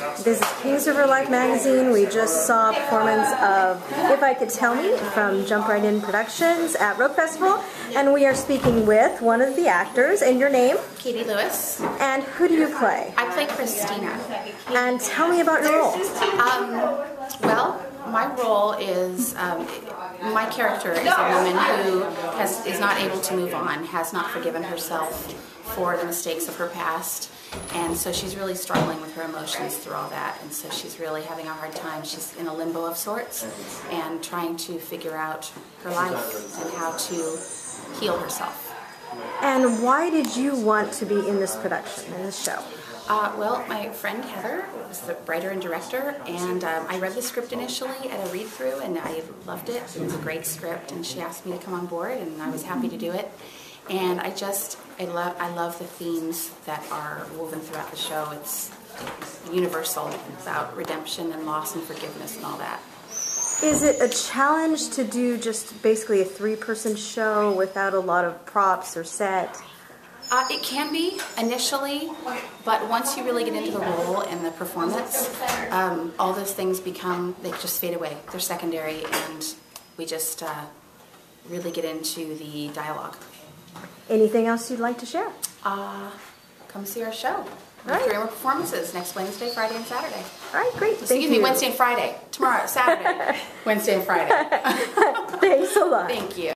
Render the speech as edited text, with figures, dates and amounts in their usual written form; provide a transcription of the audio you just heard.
This is Kings River Life magazine. We just saw a performance of If I Could Tell Me from Jump Right In Productions at Rogue Festival, and we are speaking with one of the actors. And your name? Katie Lewis. And who do you play? I play Christina. And tell me about your role. Well, my role is, my character is a woman who is not able to move on, has not forgiven herself for the mistakes of her past, and so she's really struggling with her emotions through all that, and so she's really having a hard time. She's in a limbo of sorts and trying to figure out her life and how to heal herself. And why did you want to be in this production, in this show? Well, my friend Heather was the writer and director, and I read the script initially at a read-through, and I loved it. It was a great script, and she asked me to come on board, and I was happy to do it. And I love the themes that are woven throughout the show. It's universal. It's about redemption and loss and forgiveness and all that. Is it a challenge to do just basically a three-person show without a lot of props or set? It can be initially, but once you really get into the role and the performance, all those things they just fade away. They're secondary, and we just really get into the dialogue. Anything else you'd like to share? Come see our show. All right. 3 more performances next Wednesday, Friday, and Saturday. All right, great. Excuse me, Wednesday and Friday. Tomorrow, Saturday. Wednesday and Friday. Thanks a lot. Thank you.